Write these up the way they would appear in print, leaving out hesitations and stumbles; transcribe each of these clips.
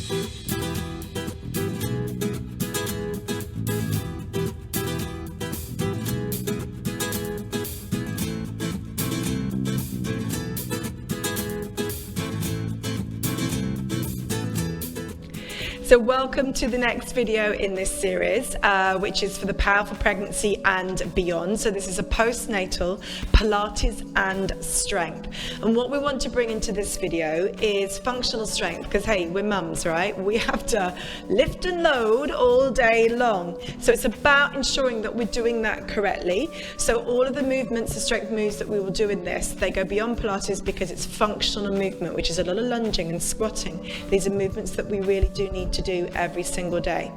So welcome to the next video in this series, which is for the powerful pregnancy and beyond. So this is a postnatal Pilates and strength. And what we want to bring into this video is functional strength, because hey, we're mums, right? We have to lift and load all day long. So it's about ensuring that we're doing that correctly. So all of the movements, the strength moves that we will do in this, they go beyond Pilates because it's functional movement, which is a lot of lunging and squatting. These are movements that we really do need to do every single day.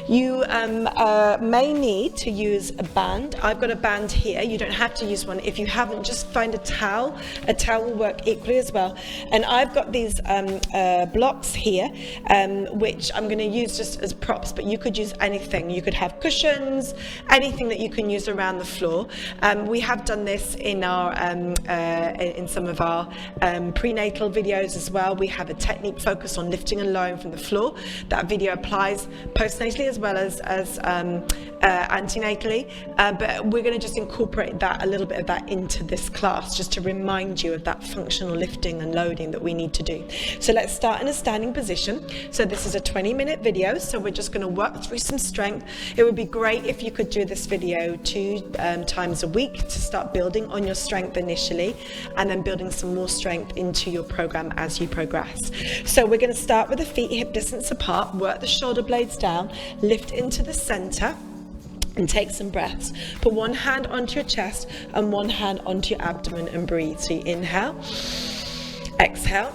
You may need to use a band. I've got a band here. You don't have to use one. If you haven't, just find a towel. A towel will work equally as well. And I've got these blocks here, which I'm going to use just as props, but you could use anything. You could have cushions, anything that you can use around the floor. We have done this in our in some of our prenatal videos as well. We have a technique focused on lifting and lowering from the floor. That video applies postnatally as well as antenatally, but we're going to just incorporate that, a little bit of that, into this class, just to remind you of that functional lifting and loading that we need to do. So let's start in a standing position. So this is a 20-minute video, so we're just going to work through some strength. It would be great if you could do this video 2 times a week to start building on your strength initially, and then building some more strength into your program as you progress. So we're going to start with the feet hip distance apart, work the shoulder blades down, lift into the center, and take some breaths. Put one hand onto your chest and one hand onto your abdomen and breathe. So you inhale, exhale,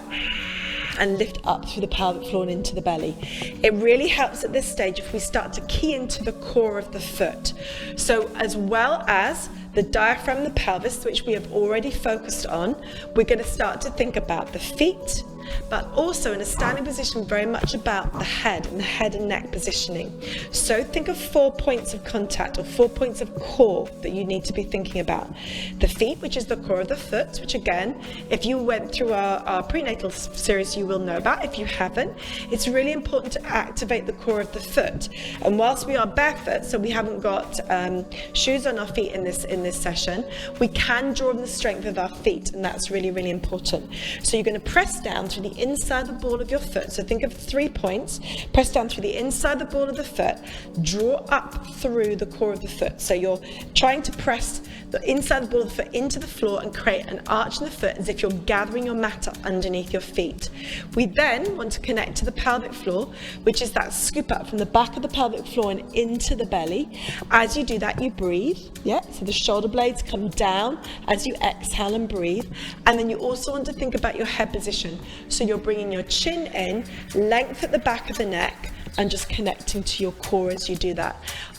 and lift up through the pelvic floor and into the belly. It really helps at this stage if we start to key into the core of the foot. So as well as the diaphragm, the pelvis, which we have already focused on, we're going to start to think about the feet, but also in a standing position very much about the head and neck positioning. So think of 4 points of contact, or 4 points of core that you need to be thinking about. The feet, which is the core of the foot, which again, if you went through our prenatal series, you will know about. If you haven't, it's really important to activate the core of the foot. And whilst we are barefoot, so we haven't got shoes on our feet in this session, we can draw on the strength of our feet, and that's really, really important. So you're going to press down through the inside of the ball of your foot. So think of 3 points. Press down through the inside the ball of the foot, draw up through the core of the foot. So you're trying to press the inside the ball of the foot into the floor and create an arch in the foot as if you're gathering your mat up underneath your feet. We then want to connect to the pelvic floor, which is that scoop up from the back of the pelvic floor and into the belly. As you do that, you breathe. Yeah, so the shoulder blades come down as you exhale and breathe. And then you also want to think about your head position. So you're bringing your chin in, length at the back of the neck, and just connecting to your core as you do that.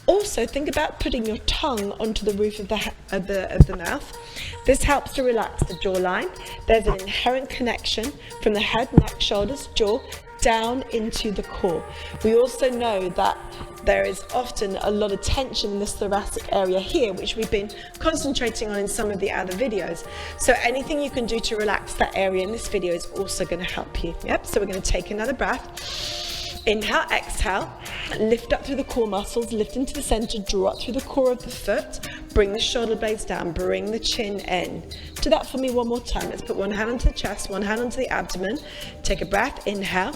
Also, think about putting your tongue onto the roof of the mouth. This helps to relax the jawline. There's an inherent connection from the head, neck, shoulders, jaw, down into the core. We also know that there is often a lot of tension in this thoracic area here, which we've been concentrating on in some of the other videos. So anything you can do to relax that area in this video is also going to help you. Yep, so we're going to take another breath. Inhale, exhale, lift up through the core muscles, lift into the center, draw up through the core of the foot, bring the shoulder blades down, bring the chin in. Do that for me one more time. Let's put one hand onto the chest, one hand onto the abdomen. Take a breath, inhale.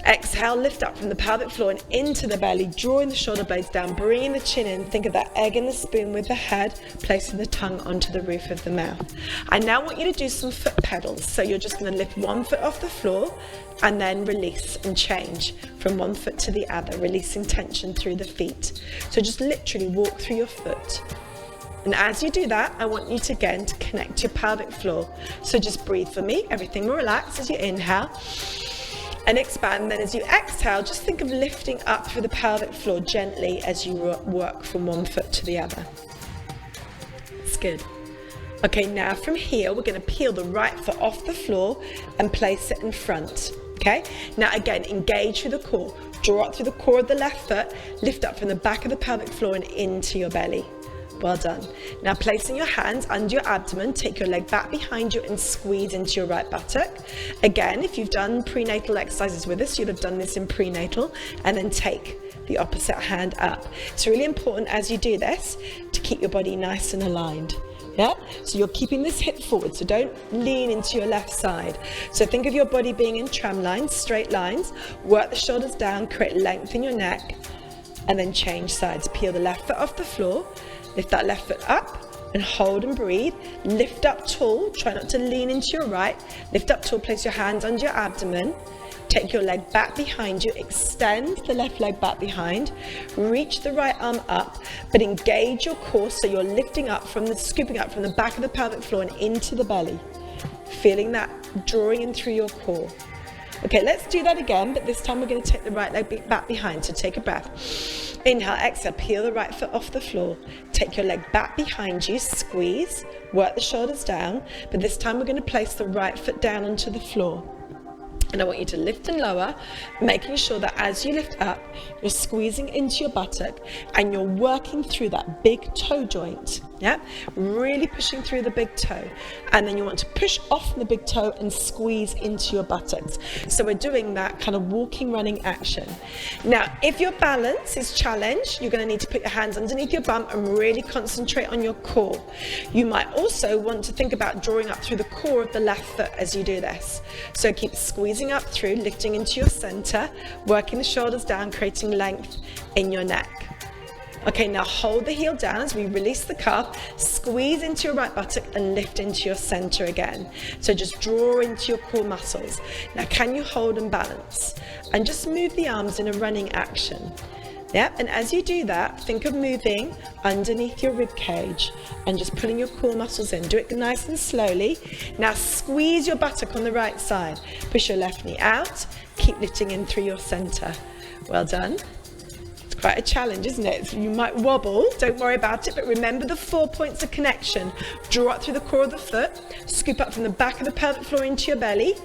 Exhale, lift up from the pelvic floor and into the belly, drawing the shoulder blades down, bringing the chin in. Think of that egg in the spoon with the head, placing the tongue onto the roof of the mouth. I now want you to do some foot pedals. So you're just going to lift one foot off the floor and then release and change from one foot to the other, releasing tension through the feet. So just literally walk through your foot. And as you do that, I want you to again to connect to your pelvic floor. So just breathe for me. Everything will relax as you inhale and expand. Then as you exhale, just think of lifting up through the pelvic floor gently as you work from one foot to the other. It's good. Okay, now from here, we're going to peel the right foot off the floor and place it in front. Okay, now again, engage through the core. Draw up through the core of the left foot, lift up from the back of the pelvic floor and into your belly. Well done. Now placing your hands under your abdomen, take your leg back behind you and squeeze into your right buttock. Again, if you've done prenatal exercises with us, you'd have done this in prenatal, and then take the opposite hand up. It's really important as you do this to keep your body nice and aligned. Yeah, so you're keeping this hip forward, so don't lean into your left side. So think of your body being in tram lines, straight lines. Work the shoulders down, create length in your neck, and then change sides. Peel the left foot off the floor, lift that left foot up and hold and breathe. Lift up tall, try not to lean into your right. Lift up tall, place your hands under your abdomen. Take your leg back behind you, extend the left leg back behind, reach the right arm up, but engage your core so you're lifting up scooping up from the back of the pelvic floor and into the belly. Feeling that drawing in through your core. Okay, let's do that again, but this time we're going to take the right leg back behind, so take a breath. Inhale, exhale, peel the right foot off the floor. Take your leg back behind you, squeeze, work the shoulders down, but this time we're going to place the right foot down onto the floor. And I want you to lift and lower, making sure that as you lift up, you're squeezing into your buttock and you're working through that big toe joint. Yeah, really pushing through the big toe. And then you want to push off the big toe and squeeze into your buttocks. So we're doing that kind of walking, running action. Now, if your balance is challenged, you're going to need to put your hands underneath your bum and really concentrate on your core. You might also want to think about drawing up through the core of the left foot as you do this. So keep squeezing up through, lifting into your center, working the shoulders down, creating length in your neck. Okay, now hold the heel down as we release the calf, squeeze into your right buttock and lift into your center again. So just draw into your core muscles. Now can you hold and balance? And just move the arms in a running action. Yeah, and as you do that, think of moving underneath your rib cage and just pulling your core muscles in. Do it nice and slowly. Now squeeze your buttock on the right side. Push your left knee out. Keep lifting in through your center. Well done. It's quite a challenge, isn't it? You might wobble, don't worry about it, but remember the 4 points of connection. Draw up through the core of the foot, scoop up from the back of the pelvic floor into your belly,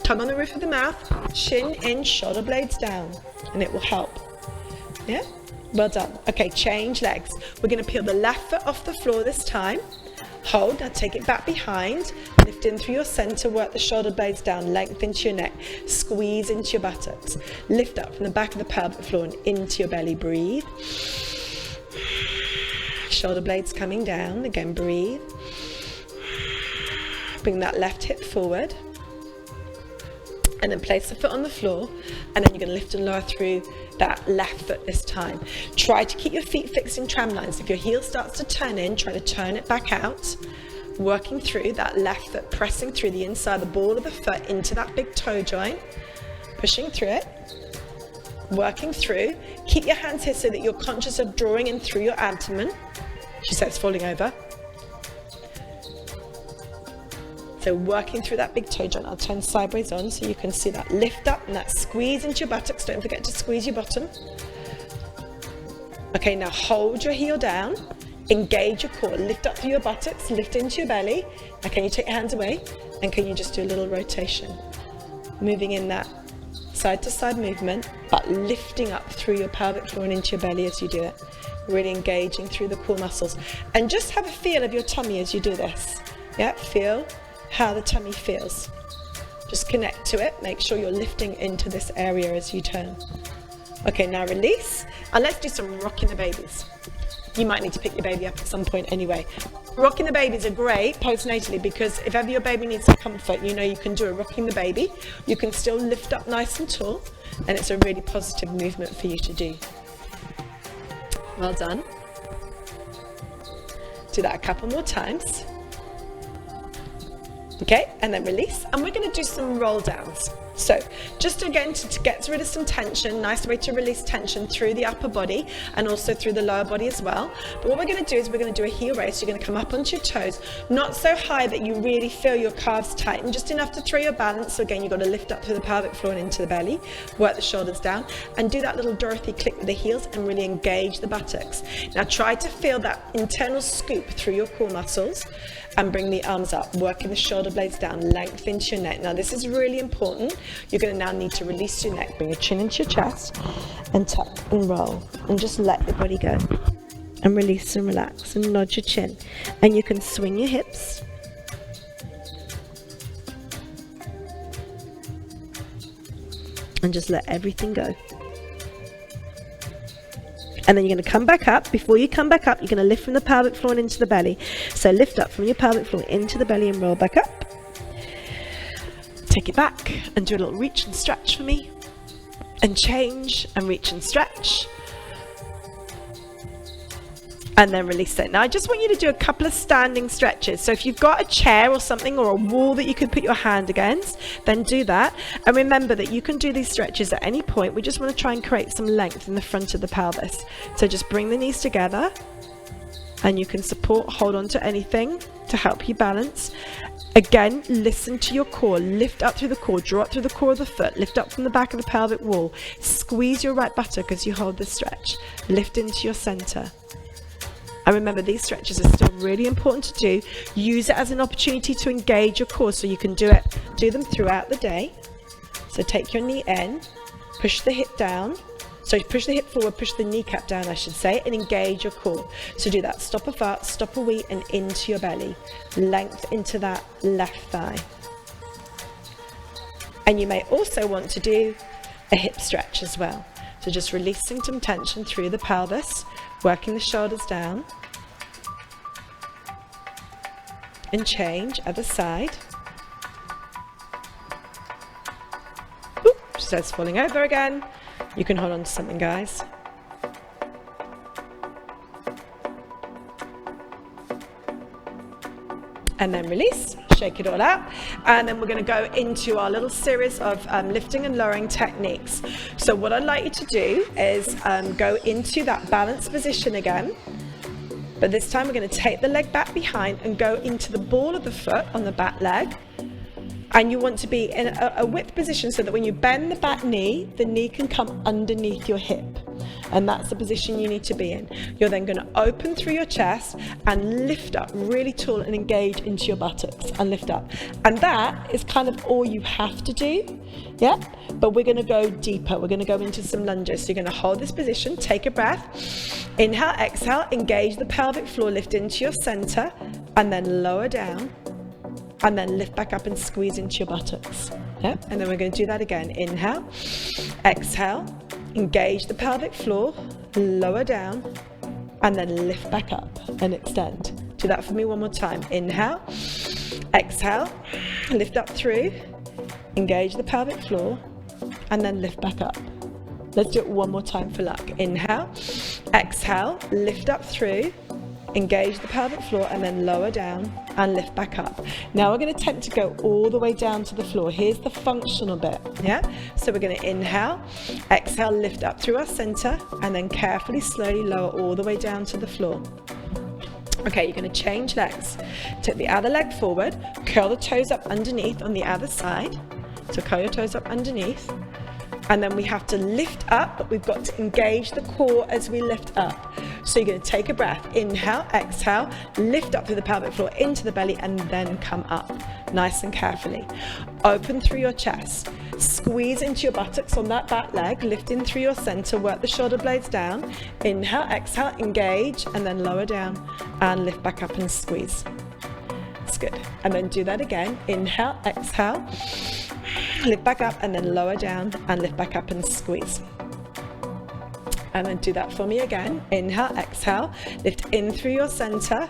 tongue on the roof of the mouth, chin in, shoulder blades down, and it will help. Yeah, well done. Okay, change legs. We're going to peel the left foot off the floor this time. Hold, now take it back behind, lift in through your center, work the shoulder blades down, length into your neck, squeeze into your buttocks, lift up from the back of the pelvic floor and into your belly, breathe. Shoulder blades coming down, again breathe. Bring that left hip forward. And then place the foot on the floor, and then you're going to lift and lower through that left foot this time. Try to keep your feet fixed in tram lines. If your heel starts to turn in, try to turn it back out. Working through that left foot, pressing through the inside, the ball of the foot into that big toe joint. Pushing through it. Working through. Keep your hands here so that you're conscious of drawing in through your abdomen. She says falling over. So working through that big toe joint, I'll turn sideways on so you can see that lift up and that squeeze into your buttocks. Don't forget to squeeze your bottom. Okay, now hold your heel down, engage your core, lift up through your buttocks, lift into your belly. Now can you take your hands away and can you just do a little rotation? Moving in that side to side movement, but lifting up through your pelvic floor and into your belly as you do it. Really engaging through the core muscles. And just have a feel of your tummy as you do this. Yeah, feel how the tummy feels. Just connect to it. Make sure you're lifting into this area as you turn. Okay, now release. And let's do some rocking the babies. You might need to pick your baby up at some point anyway. Rocking the babies are great postnatally because if ever your baby needs some comfort, you know you can do a rocking the baby. You can still lift up nice and tall, and it's a really positive movement for you to do. Well done. Do that a couple more times. Okay, and then release, and we're going to do some roll downs. So just again to get rid of some tension, nice way to release tension through the upper body and also through the lower body as well. But what we're going to do is we're going to do a heel raise. You're going to come up onto your toes, not so high that you really feel your calves tighten, just enough to throw your balance. So again, you've got to lift up through the pelvic floor and into the belly, work the shoulders down, and do that little Dorothy click with the heels and really engage the buttocks. Now try to feel that internal scoop through your core muscles and bring the arms up, working the shoulder blades down, length into your neck. Now this is really important. You're going to now need to release your neck, bring your chin into your chest and tuck and roll and just let your body go. And release and relax and nod your chin. And you can swing your hips. And just let everything go. And then you're going to come back up. Before you come back up, you're going to lift from the pelvic floor and into the belly. So lift up from your pelvic floor into the belly and roll back up. Take it back and do a little reach and stretch for me. And change and reach and stretch. And then release it. Now I just want you to do a couple of standing stretches. So if you've got a chair or something or a wall that you can put your hand against, then do that. And remember that you can do these stretches at any point. We just want to try and create some length in the front of the pelvis. So just bring the knees together and you can hold on to anything to help you balance. Again, listen to your core. Lift up through the core, draw up through the core of the foot, lift up from the back of the pelvic wall. Squeeze your right buttock as you hold this stretch. Lift into your center. And remember, these stretches are still really important to do. Use it as an opportunity to engage your core so you can do them throughout the day. So take your knee in, push the hip down. So push the hip forward, push the kneecap down, I should say, and engage your core. So do that. Stop a fart, stop a wee, and into your belly. Length into that left thigh. And you may also want to do a hip stretch as well. So just releasing some tension through the pelvis, working the shoulders down. And change, other side. Oops, says falling over again. You can hold on to something, guys. And then release, shake it all out. And then we're going to go into our little series of lifting and lowering techniques. So what I'd like you to do is go into that balanced position again. But this time we're going to take the leg back behind and go into the ball of the foot on the back leg. And you want to be in a width position so that when you bend the back knee, the knee can come underneath your hip. And that's the position you need to be in. You're then going to open through your chest and lift up really tall and engage into your buttocks and lift up. And that is kind of all you have to do. Yeah, but we're going to go deeper. We're going to go into some lunges. So you're going to hold this position, take a breath, inhale, exhale, engage the pelvic floor, lift into your center, and then lower down, and then lift back up and squeeze into your buttocks. Yeah, and then we're going to do that again. Inhale, exhale, engage the pelvic floor, lower down, and then lift back up and extend. Do that for me one more time. Inhale, exhale, lift up through, engage the pelvic floor, and then lift back up. Let's do it one more time for luck. Inhale, exhale, lift up through, engage the pelvic floor, and then lower down and lift back up. Now we're going to attempt to go all the way down to the floor. Here's the functional bit. Yeah, so we're going to inhale, exhale, lift up through our center, and then carefully, slowly lower all the way down to the floor. Okay, you're going to change legs. Take the other leg forward, curl the toes up underneath on the other side. So curl your toes up underneath. And then we have to lift up, but we've got to engage the core as we lift up. So you're going to take a breath. Inhale, exhale, lift up through the pelvic floor into the belly, and then come up nice and carefully. Open through your chest. Squeeze into your buttocks on that back leg, lift in through your center, work the shoulder blades down. Inhale, exhale, engage, and then lower down and lift back up and squeeze. That's good. And then do that again. Inhale, exhale, lift back up, and then lower down and lift back up and squeeze. And then do that for me again. Inhale, exhale, lift in through your center,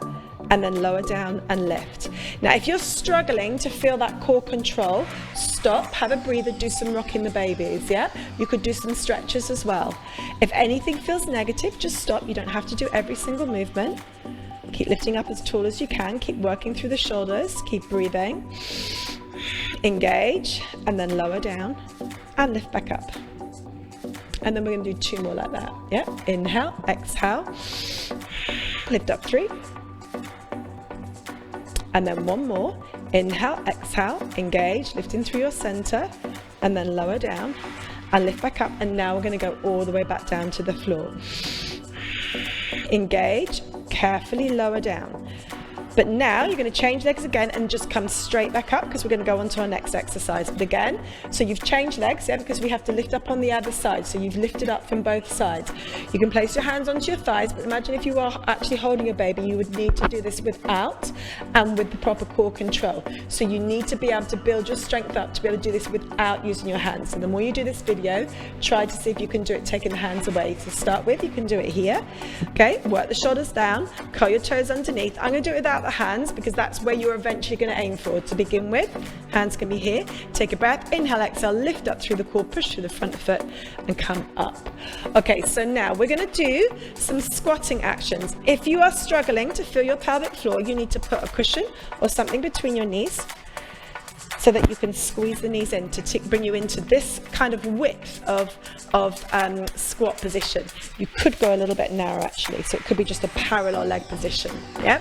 and then lower down and lift. Now, if you're struggling to feel that core control, stop, have a breather, do some rocking the babies, yeah? You could do some stretches as well. If anything feels negative, just stop. You don't have to do every single movement. Keep lifting up as tall as you can. Keep working through the shoulders. Keep breathing. Engage, and then lower down and lift back up. And then we're going to do two more like that. Yeah, inhale, exhale, lift up through. And then one more. Inhale, exhale, engage, lifting through your center, and then lower down and lift back up. And now we're going to go all the way back down to the floor. Engage, carefully lower down. But now you're going to change legs again and just come straight back up, because we're going to go on to our next exercise. But again, so you've changed legs, yeah, because we have to lift up on the other side. So you've lifted up from both sides. You can place your hands onto your thighs, but imagine if you are actually holding your baby, you would need to do this without and with the proper core control. So you need to be able to build your strength up to be able to do this without using your hands. So the more you do this video, try to see if you can do it taking the hands away. To start with, you can do it here. Okay, work the shoulders down, curl your toes underneath. I'm going to do it without the hands because that's where you're eventually going to aim for. To begin with, hands can be here. Take a breath, inhale, exhale, lift up through the core, push through the front foot and come up. Okay, so now we're going to do some squatting actions. If you are struggling to feel your pelvic floor, you need to put a cushion or something between your knees, so that you can squeeze the knees in to bring you into this kind of width of squat position. You could go a little bit narrow actually, so it could be just a parallel leg position. Yeah.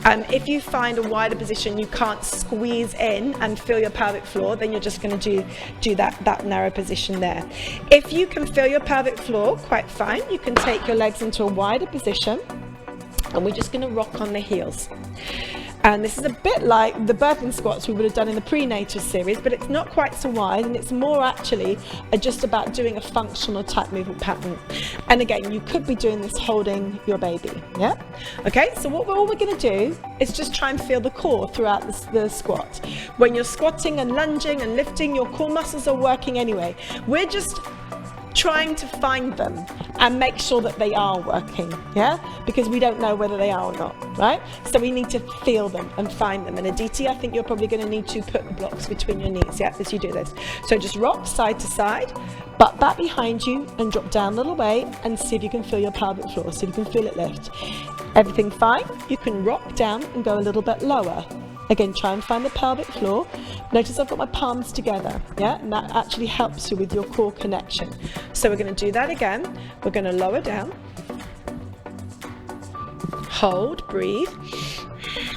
If you find a wider position you can't squeeze in and feel your pelvic floor, then you're just going to do that narrow position there. If you can feel your pelvic floor quite fine, you can take your legs into a wider position, and we're just going to rock on the heels. And this is a bit like the birthing squats we would have done in the prenatal series, but it's not quite so wide, and it's more actually just about doing a functional type movement pattern. And again, you could be doing this holding your baby, yeah? Okay, so all we're gonna do is just try and feel the core throughout the squat. When you're squatting and lunging and lifting, your core muscles are working anyway. We're just trying to find them and make sure that they are working, yeah, because we don't know whether they are or not, right? So we need to feel them and find them. And Aditi, I think you're probably going to need to put the blocks between your knees, yeah, as you do this. So just rock side to side, butt back behind you and drop down a little way, and see if you can feel your pelvic floor, see if you can feel it lift. Everything fine, you can rock down and go a little bit lower. Again, try and find the pelvic floor. Notice I've got my palms together, yeah, and that actually helps you with your core connection. So we're going to do that again. We're going to lower down, hold, breathe,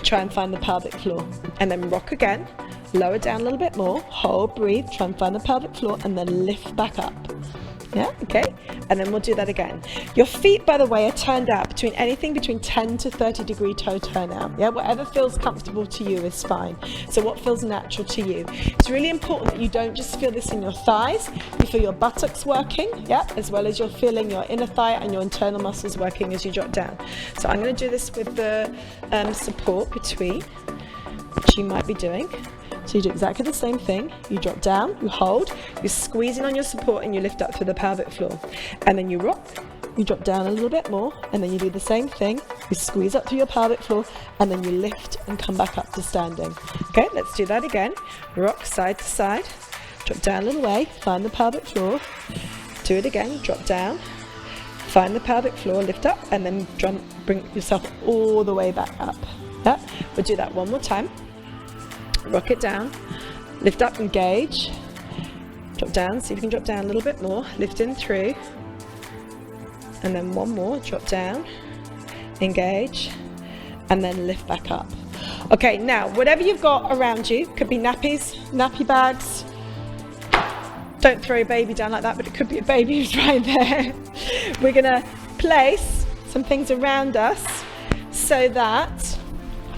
try and find the pelvic floor, and then rock again, lower down a little bit more, hold, breathe, try and find the pelvic floor, and then lift back up. Yeah, okay, and then we'll do that again. Your feet, by the way, are turned out between anything between 10 to 30 degree toe turn out. Yeah, whatever feels comfortable to you is fine. So what feels natural to you. It's really important that you don't just feel this in your thighs, you feel your buttocks working, yeah, as well as you're feeling your inner thigh and your internal muscles working as you drop down. So I'm going to do this with the support between, which you might be doing. So you do exactly the same thing. You drop down, you hold, you're squeezing on your support, and you lift up through the pelvic floor. And then you rock, you drop down a little bit more, and then you do the same thing. You squeeze up through your pelvic floor, and then you lift and come back up to standing. Okay, let's do that again. Rock side to side, drop down a little way, find the pelvic floor. Do it again, drop down, find the pelvic floor, lift up, and then bring yourself all the way back up. Yeah, we'll do that one more time. Rock it down, lift up, engage, drop down, see if you can drop down a little bit more, lift in through, and then one more, drop down, engage, and then lift back up. Okay, now whatever you've got around you, could be nappies, nappy bags, don't throw your baby down like that, but it could be a baby who's right there. We're gonna place some things around us so that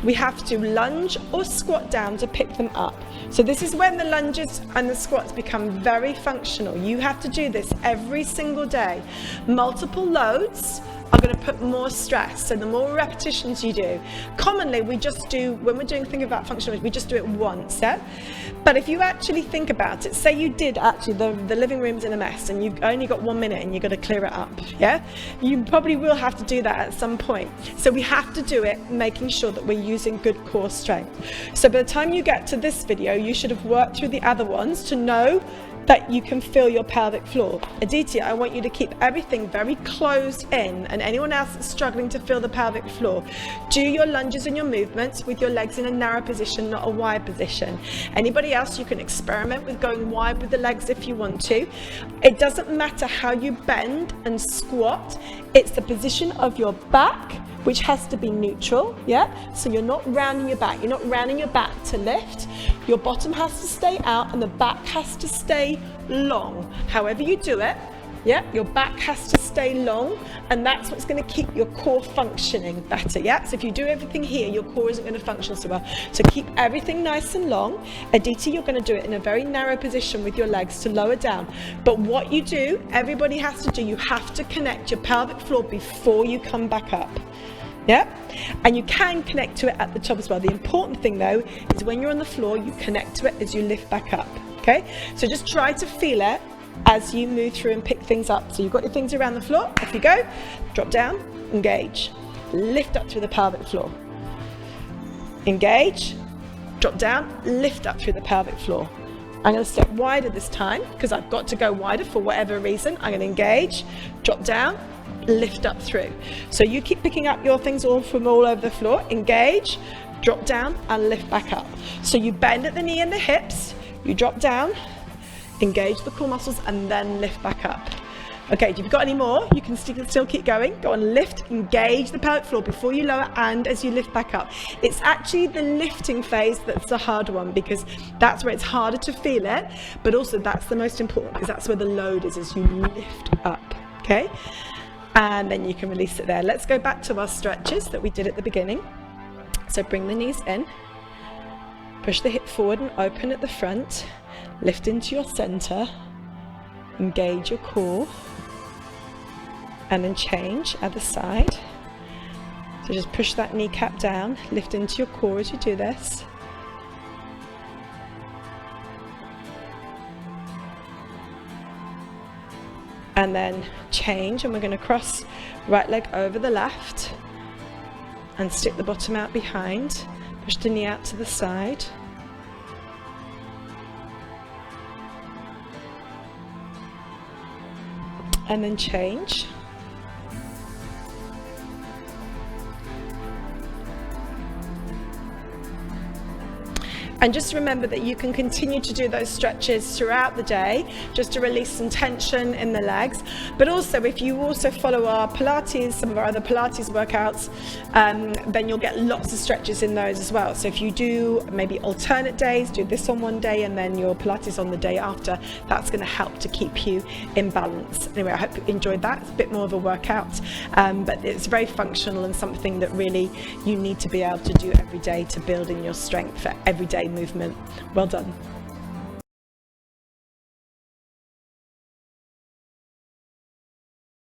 we have to lunge or squat down to pick them up. So this is when the lunges and the squats become very functional. You have to do this every single day. Multiple loads are going to put more stress, so the more repetitions you do. Commonly we just do, when we're doing think about functional, we just do it once, yeah? But if you actually think about it, say you did actually, the living room's in a mess and you've only got 1 minute and you've got to clear it up, yeah? You probably will have to do that at some point. So we have to do it making sure that we're using good core strength. So by the time you get to this video, you should have worked through the other ones to know that you can feel your pelvic floor. Aditya, I want you to keep everything very closed in, and anyone else that's struggling to feel the pelvic floor, do your lunges and your movements with your legs in a narrow position, not a wide position. Anybody else, you can experiment with going wide with the legs if you want to. It doesn't matter how you bend and squat, it's the position of your back which has to be neutral, yeah? So you're not rounding your back, you're not rounding your back to lift. Your bottom has to stay out and the back has to stay long. However you do it, Yeah, your back has to stay long, and that's what's going to keep your core functioning better. Yeah, so if you do everything here, your core isn't going to function so well. So keep everything nice and long. Aditi, you're going to do it in a very narrow position with your legs to lower down. But what you do, everybody has to do, you have to connect your pelvic floor before you come back up. Yeah, and you can connect to it at the top as well. The important thing though is when you're on the floor, you connect to it as you lift back up. Okay, so just try to feel it as you move through and pick things up. So you've got your things around the floor. Off you go. Drop down, engage, lift up through the pelvic floor. Engage, drop down, lift up through the pelvic floor. I'm going to step wider this time because I've got to go wider for whatever reason. I'm going to engage, drop down, lift up through. So you keep picking up your things all from all over the floor. Engage, drop down, and lift back up. So you bend at the knee and the hips, you drop down, engage the core muscles, and then lift back up. Okay, if you've got any more, you can still keep going. Go on, lift, engage the pelvic floor before you lower and as you lift back up. It's actually the lifting phase that's the hard one because that's where it's harder to feel it, but also that's the most important because that's where the load is as you lift up, okay? And then you can release it there. Let's go back to our stretches that we did at the beginning. So bring the knees in, push the hip forward and open at the front. Lift into your center, engage your core, and then change other side. So just push that kneecap down, lift into your core as you do this. And then change, and we're going to cross right leg over the left and stick the bottom out behind. Push the knee out to the side. And then change. And just remember that you can continue to do those stretches throughout the day just to release some tension in the legs. But also if you also follow our Pilates, some of our other Pilates workouts, then you'll get lots of stretches in those as well. So if you do maybe alternate days, do this on one day and then your Pilates on the day after, that's going to help to keep you in balance. Anyway, I hope you enjoyed that. It's a bit more of a workout, but it's very functional and something that really you need to be able to do every day to build in your strength for everyday movement. Well done.